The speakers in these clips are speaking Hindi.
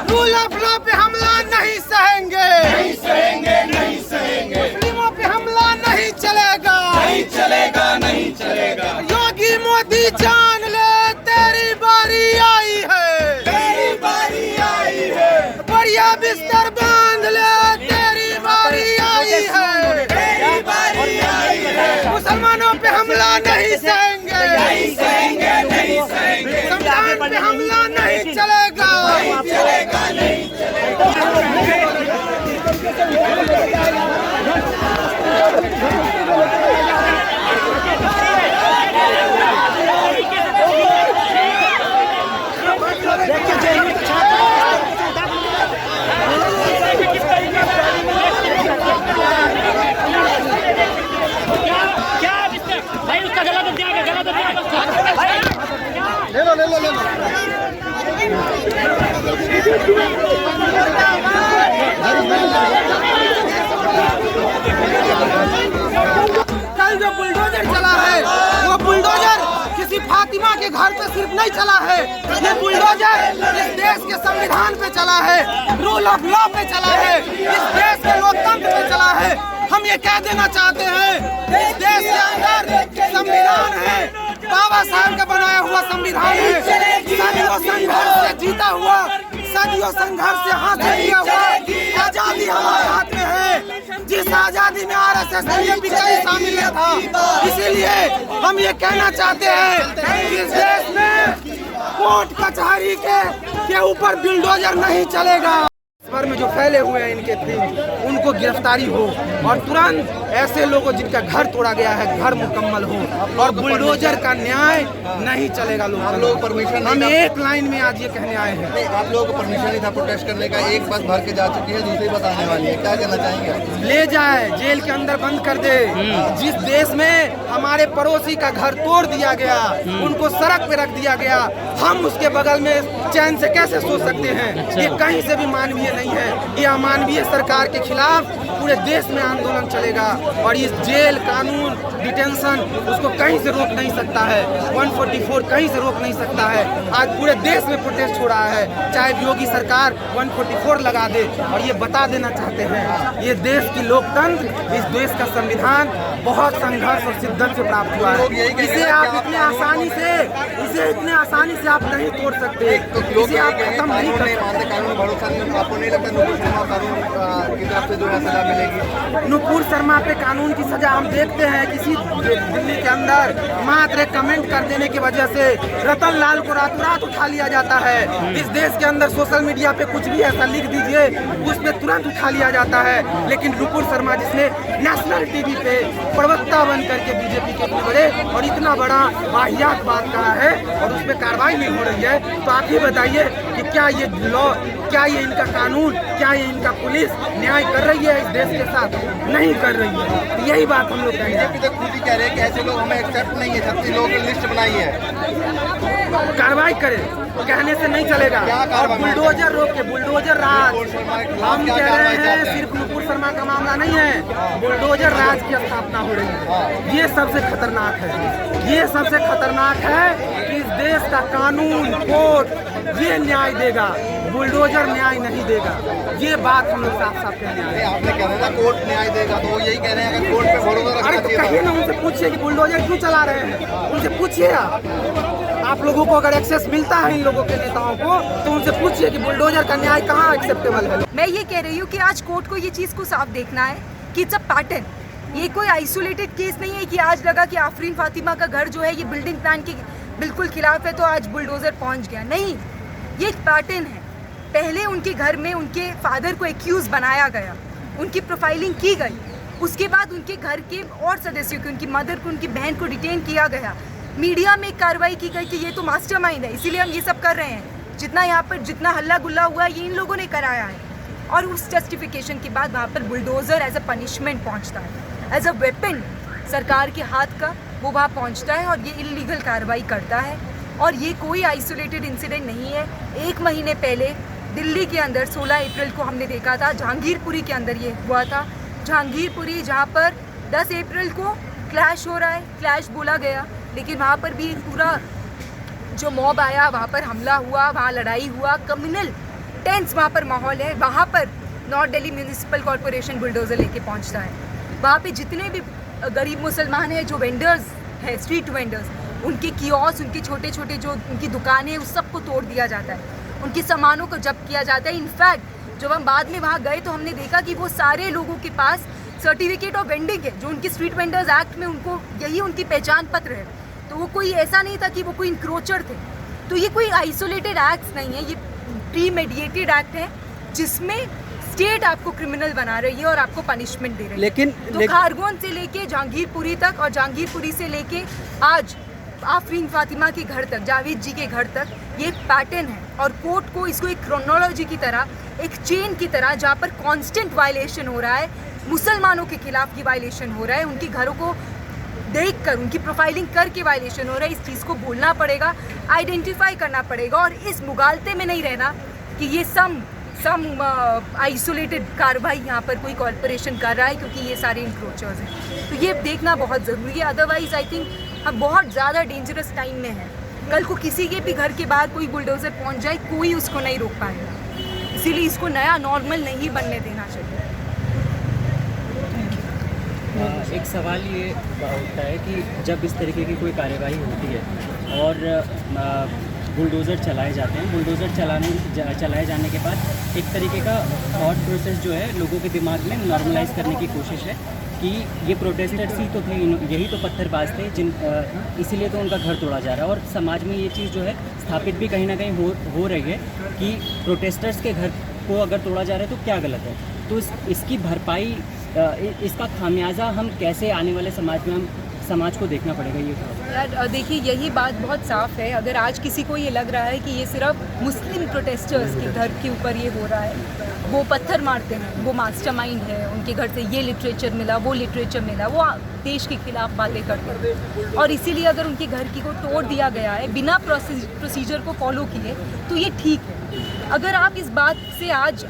रूल ऑफ लॉ पे हमला नहीं सहेंगे, नहीं सहेंगे, नहीं सहेंगे। मुस्लिमों पे हमला नहीं चलेगा, नहीं चलेगा, नहीं चलेगा। योगी मोदी जान ले तेरी बारी आई है, तेरी बारी आई है। बढ़िया बिस्तर बांध ले तेरी बारी आई है, तेरी बारी आई है। मुसलमानों पे हमला नहीं सहेंगे, नहीं सहेंगे, नहीं सहेंगे। संविधान पे हमला नहीं चलेगा, नहीं चलेगा, नहीं चलेगा। भाई उसका गला तो क्या गला तो ले लो ले लो ले लो। कल जो बुलडोजर चला है वो बुलडोजर किसी फातिमा के घर पे सिर्फ नहीं चला है, ये बुलडोजर इस देश के संविधान पे चला है, रूल ऑफ लॉ पे चला है, इस देश के लोकतंत्र पे चला है। हम ये कह देना चाहते हैं इस देश के अंदर संविधान है, बाबा साहब का बनाया हुआ संविधान है, सदियों संघर्ष से जीता हुआ, सदियों संघर्ष से हासिल किया हुआ आजादी हमारे हाथ में है, जिस आजादी में आरएसएस बीजेपी का शामिल था। इसीलिए हम ये कहना चाहते हैं कि इस देश में कोर्ट कचहरी के ऊपर बुलडोजर नहीं चलेगा। भर में जो फैले हुए हैं इनके थीम उनको गिरफ्तारी हो और तुरंत ऐसे लोगों जिनका घर तोड़ा गया है घर मुकम्मल हो, और बुलडोजर का न्याय नहीं चलेगा। लोग परमिशन हम एक लाइन में आज ये कहने आए हैं। आप लोगों को परमिशन नहीं था प्रोटेस्ट करने का, एक बस भर के जा चुकी है, दूसरी बस आने वाली है, क्या कहना चाहेंगे? ले जाए जेल के अंदर बंद कर दे। जिस देश में हमारे पड़ोसी का घर तोड़ दिया गया, उनको सड़क पे रख दिया गया, हम उसके बगल में चैन से कैसे सो सकते हैं? ये कहीं से भी मानवीय नहीं है। ये अमानवीय सरकार के खिलाफ पूरे देश में आंदोलन चलेगा और इस जेल कानून डिटेंशन उसको कहीं से रोक नहीं सकता है, 144 कहीं से रोक नहीं सकता है। आज पूरे देश में प्रोटेस्ट हो रहा है, चाहे योगी सरकार 144 लगा दे। और ये बता देना चाहते हैं ये देश की लोकतंत्र, इस देश का संविधान बहुत संघर्ष और शिद्दत से प्राप्त हुआ है। इसे आप इतने आसानी से आप नहीं तोड़ सकते, इसे आप खत्म नहीं कर सकते। कानून भरोसा नहीं, आपको नहीं लगता कानून की तरफ से जो है सजा मिलेगी? नुपुर शर्मा पे कानून की सजा हम देखते हैं किसी दिल्ली के अंदर मात्र कमेंट कर देने की वजह से रतन लाल को रातों रात उठा लिया जाता है। इस देश के अंदर सोशल मीडिया पे कुछ भी ऐसा लिख दीजिए उस पे तुरंत उठा लिया जाता है। लेकिन नुपुर शर्मा जिसने नेशनल टीवी पे प्रवक्ता बन करके बीजेपी के इतने बड़े और इतना बड़ा वाहियात बात कहा है और उस पर कार्रवाई नहीं हो रही है, तो आप ही बताइए कि क्या ये लॉ, क्या ये इनका कानून, क्या ये इनका पुलिस न्याय कर रही है इस देश के साथ? नहीं कर रही है। यही बात हम लोग कह रहे हैं। बीजेपी तो खुद ही कह रहे हैं कि ऐसे लोग हमें एक्सेप्ट नहीं है, 36 लोगों की लिस्ट बनाई है। कार्रवाई करे, कहने से नहीं चलेगा। और बुलडोजर रोक के बुलडोजर राज, हम कह रहे हैं सिर्फ नुपुर शर्मा का मामला नहीं है, बुलडोजर राज की स्थापना हो रही है। ये सबसे खतरनाक है, ये सबसे खतरनाक है कि इस देश का कानून कोर्ट ये न्याय देगा, बुलडोजर न्याय नहीं देगा। ये बात हम लोग साफ साफ कहने आए हैं। आपने कह रहे ना कोर्ट न्याय देगा, तो वो यही कह रहे हैं अगर कोर्ट पे भरोसा अरे रखना तो चाहिए। कहिए ना, उनसे पूछिए कि बुलडोजर क्यों चला रहे हैं, उनसे पूछिए। आप लोगों को अगर एक्सेस मिलता है इन लोगों के नेताओं को तो उनसे पूछिए कि बुलडोजर का न्याय कहाँ एक्सेप्टेबल है। मैं ये कह रही हूँ कि आज कोर्ट को ये चीज़ को साफ देखना है कि इट्स अ पैटर्न। ये कोई आइसोलेटेड केस नहीं है कि आज लगा कि आफरीन फातिमा का घर जो है ये बिल्डिंग प्लान के बिल्कुल खिलाफ है तो आज बुलडोजर पहुँच गया। नहीं, ये एक पैटर्न है। पहले उनके घर में उनके फादर को एक्यूज बनाया गया, उनकी प्रोफाइलिंग की गई, उसके बाद उनके घर के और सदस्यों को, उनकी मदर को, उनकी बहन को डिटेन किया गया, मीडिया में कार्रवाई की गई कि ये तो मास्टरमाइंड है, इसीलिए हम ये सब कर रहे हैं। जितना यहाँ पर जितना हल्ला गुल्ला हुआ ये इन लोगों ने कराया है। और उस जस्टिफिकेशन के बाद वहाँ पर बुलडोज़र एज अ पनिशमेंट पहुँचता है, एज अ वेपन सरकार के हाथ का वो वहाँ पहुँचता है और ये इलीगल कार्रवाई करता है। और ये कोई आइसोलेटेड इंसिडेंट नहीं है। 1 महीने पहले दिल्ली के अंदर 16 अप्रैल को हमने देखा था, जहांगीरपुरी के अंदर ये हुआ था। जहांगीरपुरी जहाँ पर 10 अप्रैल को क्लैश हो रहा है, क्लैश बोला गया, लेकिन वहाँ पर भी पूरा जो मॉब आया, वहाँ पर हमला हुआ, वहाँ लड़ाई हुआ, कम्युनल टेंस वहाँ पर माहौल है। वहाँ पर north Delhi municipal corporation bulldozer लेके पहुँचता है। वहाँ पे जितने भी गरीब मुसलमान हैं, जो वेंडर्स है, स्ट्रीट वेंडर्स, उनके कियोस्क, उनके छोटे छोटे जो उनकी दुकानें हैं, उस सब को तोड़ दिया जाता है, उनके सामानों को जब्त किया जाता है। इनफैक्ट जब हम बाद में वहाँ गए तो हमने देखा कि वो सारे लोगों के पास सर्टिफिकेट ऑफ वेंडिंग है, जो उनकी स्ट्रीट वेंडर्स एक्ट में उनको यही उनकी पहचान पत्र है। तो वो कोई ऐसा नहीं था कि वो कोई इंक्रोचर थे। तो ये कोई आइसोलेटेड एक्ट नहीं है, ये प्री मेडिएटेड एक्ट है जिसमें स्टेट आपको क्रिमिनल बना रही है और आपको पनिशमेंट दे रही है। लेकिन खारगोन से लेके जहांगीरपुरी तक और जहांगीरपुरी से लेके आज आफरीन फातिमा के घर तक, जावेद जी के घर तक, ये एक पैटर्न है। और कोर्ट को इसको एक क्रोनोलॉजी की तरह, एक चेन की तरह, जहाँ पर कांस्टेंट वायलेशन हो रहा है, मुसलमानों के खिलाफ की वायलेशन हो रहा है, उनके घरों को देखकर, उनकी प्रोफाइलिंग करके वायलेशन हो रहा है। इस चीज़ को बोलना पड़ेगा, आइडेंटिफाई करना पड़ेगा और इस मुगालते में नहीं रहना कि ये सम आइसोलेटेड कार्रवाई यहाँ पर कोई कॉर्पोरेशन कर रहा है क्योंकि ये सारे इंक्रोचर्स हैं। तो ये देखना बहुत ज़रूरी है। अदरवाइज़ आई थिंक हम बहुत ज़्यादा डेंजरस टाइम में हैं। कल को किसी के भी घर के बाहर कोई बुलडोज़र पहुँच जाए, कोई उसको नहीं रोक पाएगा। इसीलिए इसको नया नॉर्मल नहीं बनने देना चाहिए। एक सवाल ये उठता है कि जब इस तरीके की कोई कार्यवाही होती है और बुलडोज़र चलाए जाते हैं, बुलडोज़र चलाए जाने के बाद एक तरीके का थॉट प्रोसेस जो है लोगों के दिमाग में नॉर्मलाइज करने की कोशिश है कि ये प्रोटेस्टर्स ही तो थे, यही तो पत्थरबाज थे इसीलिए तो उनका घर तोड़ा जा रहा है। और समाज में ये चीज़ जो है स्थापित भी कहीं ना कहीं हो रही है कि प्रोटेस्टर्स के घर को अगर तोड़ा जा रहा है तो क्या गलत है। तो इसकी भरपाई, इसका खामियाजा हम कैसे आने वाले समाज को देखना पड़ेगा। ये यार देखिए, यही बात बहुत साफ है। अगर आज किसी को ये लग रहा है कि ये सिर्फ मुस्लिम प्रोटेस्टर्स के घर के ऊपर ये हो रहा है, वो पत्थर मारते हैं, वो मास्टरमाइंड है, उनके घर से ये लिटरेचर मिला, वो लिटरेचर मिला, वो देश के खिलाफ बातें करते हैं और इसीलिए अगर उनके घर की को तोड़ दिया गया है बिना प्रोसीजर को फॉलो किए तो ये ठीक है। अगर आप इस बात से आज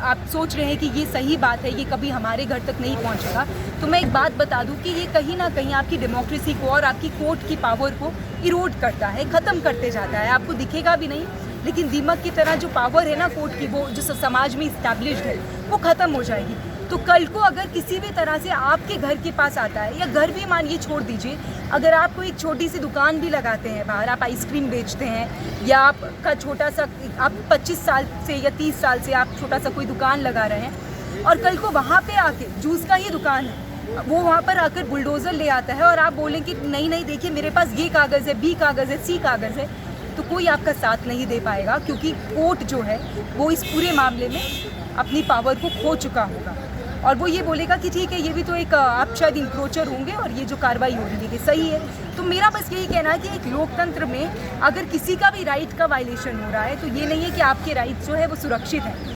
आप सोच रहे हैं कि ये सही बात है, ये कभी हमारे घर तक नहीं पहुंचेगा, तो मैं एक बात बता दूं कि ये कहीं ना कहीं आपकी डेमोक्रेसी को और आपकी कोर्ट की पावर को इरोड करता है, ख़त्म करते जाता है। आपको दिखेगा भी नहीं, लेकिन दीमक की तरह जो पावर है ना कोर्ट की, वो जो समाज में इस्टेब्लिश्ड है, वो ख़त्म हो जाएगी। तो कल को अगर किसी भी तरह से आपके घर के पास आता है, या घर भी मानिए छोड़ दीजिए, अगर आप कोई छोटी सी दुकान भी लगाते हैं बाहर, आप आइसक्रीम बेचते हैं या आपका छोटा सा, आप 25 साल से या 30 साल से आप छोटा सा कोई दुकान लगा रहे हैं और कल को वहाँ पे आके, जूस का ही दुकान है, वो वहाँ पर आकर बुलडोज़र ले आता है और आप बोलें कि नहीं नहीं देखिए मेरे पास ये कागज़ है, बी कागज़ है, सी कागज़ है, तो कोई आपका साथ नहीं दे पाएगा क्योंकि कोर्ट जो है वो इस पूरे मामले में अपनी पावर को खो चुका होगा और वो ये बोलेगा कि ठीक है, ये भी तो एक आप शायद इंक्रोचर होंगे और ये जो कार्रवाई हो रही है सही है। तो मेरा बस यही कहना है कि एक लोकतंत्र में अगर किसी का भी राइट का वायलेशन हो रहा है तो ये नहीं है कि आपके राइट्स जो है वो सुरक्षित हैं।